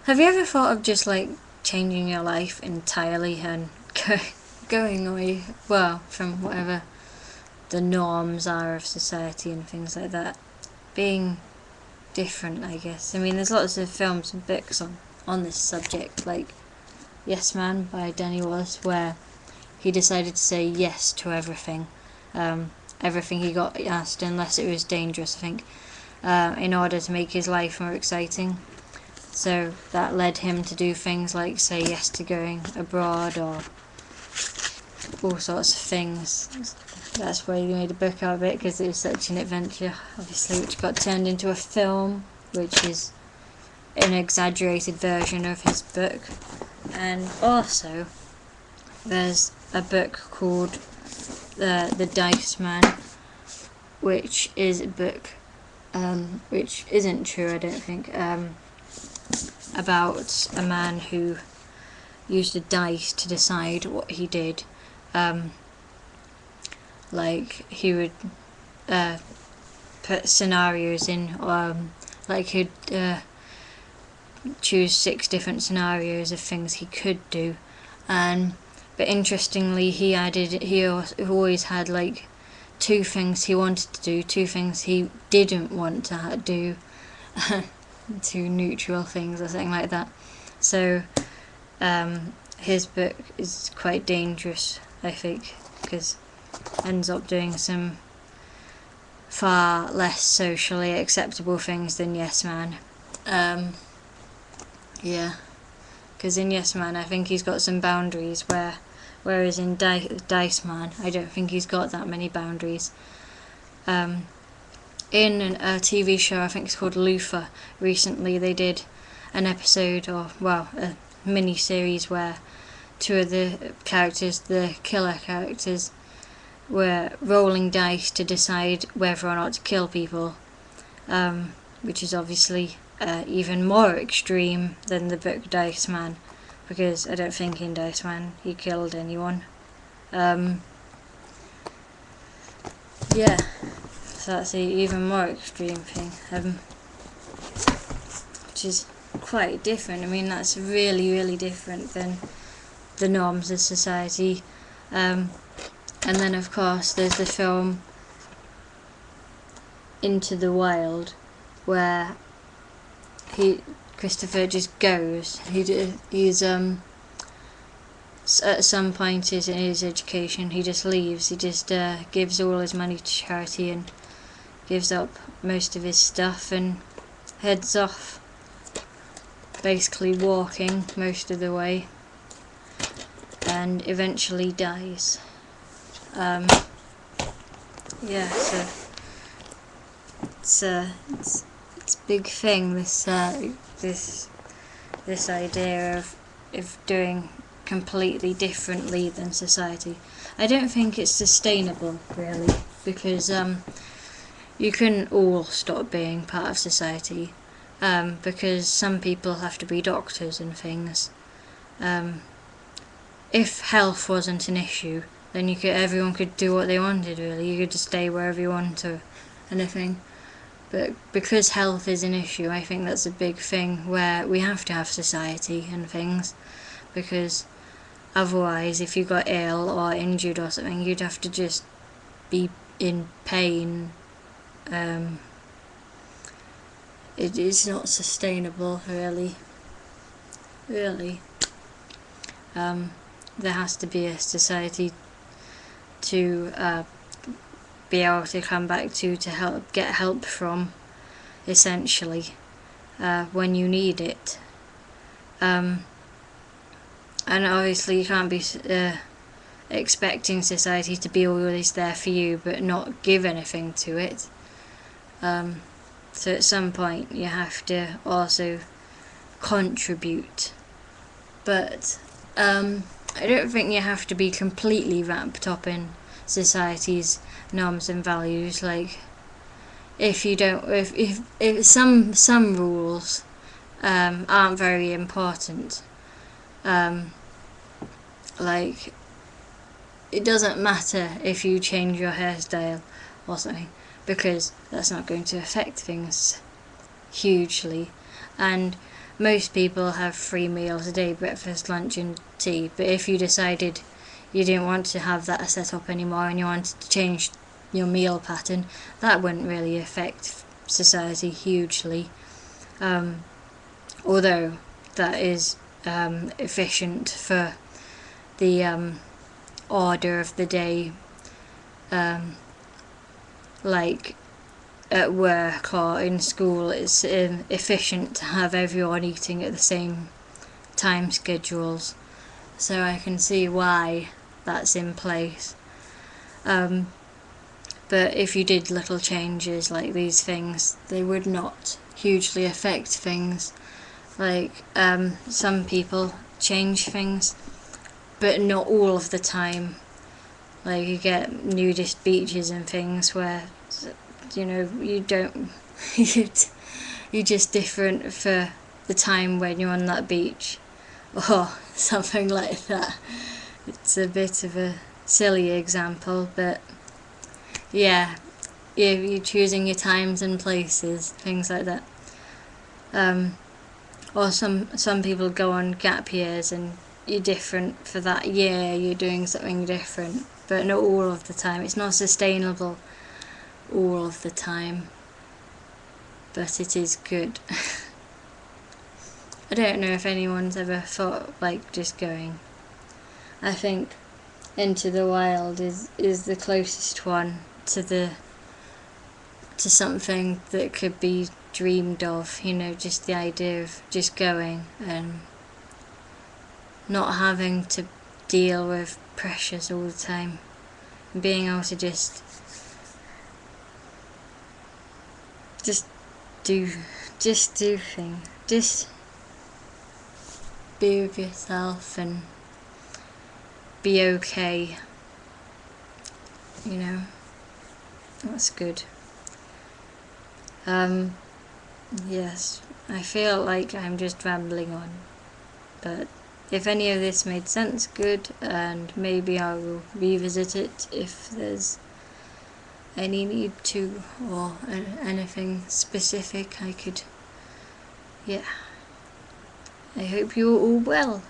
Have you ever thought of just like changing your life entirely and going away, well, from whatever the norms are of society and things like that? Being different, I guess. I mean, there's lots of films and books on this subject, like Yes Man by Danny Wallace, where he decided to say yes to everything. Everything he got asked, unless it was dangerous, I think, in order to make his life more exciting. So that led him to do things like say yes to going abroad or all sorts of things. That's why he made a book out of it, because it was such an adventure, obviously, which got turned into a film, which is an exaggerated version of his book. And also, there's a book called The Dice Man, which is a book which isn't true, I don't think, about a man who used a dice to decide what he did. Like he would put scenarios in, like he'd choose 6 different scenarios of things he could do, but interestingly he always had like 2 things he wanted to do, 2 things he didn't want to do, 2 neutral things or something like that. So his book is quite dangerous, I think, because ends up doing some far less socially acceptable things than Yes Man. Yeah, because in Yes Man I think he's got some boundaries, whereas in Dice Man I don't think he's got that many boundaries. In a TV show, I think it's called Luther, recently they did an episode, or well, a mini series where 2 of the characters, the killer characters, were rolling dice to decide whether or not to kill people, which is obviously even more extreme than the book Dice Man, because I don't think in Dice Man he killed anyone. Yeah, so that's an even more extreme thing, which is quite different. I mean, that's really, really different than the norms of society. And then of course there's the film Into the Wild, where Christopher just goes. He's at some point in his education he just leaves. He just gives all his money to charity and gives up most of his stuff and heads off, basically walking most of the way, and eventually dies. Yeah, so it's a big thing, this idea of doing completely differently than society. I don't think it's sustainable, really, because you couldn't all stop being part of society, because some people have to be doctors and things. If health wasn't an issue, then everyone could do what they wanted, really. You could just stay wherever you want or anything. But because health is an issue, I think that's a big thing where we have to have society and things, because otherwise if you got ill or injured or something, you'd have to just be in pain. It is not sustainable, really. There has to be a society to be able to come back to get help from, essentially, when you need it. And obviously you can't be expecting society to be always there for you but not give anything to it. So at some point you have to also contribute, but I don't think you have to be completely wrapped up in society's norms and values. Like, if you don't, if some rules aren't very important, like, it doesn't matter if you change your hairstyle or something, because that's not going to affect things hugely. And most people have 3 meals a day: breakfast, lunch and tea. But if you decided you didn't want to have that set up anymore and you wanted to change your meal pattern, that wouldn't really affect society hugely. Although that is efficient for the order of the day, like at work or in school. It's efficient to have everyone eating at the same time schedules, so I can see why that's in place. But if you did little changes like these things, they would not hugely affect things. Like some people change things, but not all of the time. Like you get nudist beaches and things where, you know, you don't you're just different for the time when you're on that beach or something like that. It's a bit of a silly example, but yeah, you're choosing your times and places, things like that. Or some people go on gap years and you're different for that year, you're doing something different, but not all of the time. It's not sustainable all of the time, but it is good. I don't know if anyone's ever thought like just going. I think Into the Wild is the closest one to something that could be dreamed of, you know, just the idea of just going and not having to deal with pressures all the time, and being able to just do things, just be with yourself and be okay, you know. That's good. Yes, I feel like I'm just rambling on, but if any of this made sense, good, and maybe I will revisit it if there's any need to, or anything specific I could. Yeah, I hope you're all well.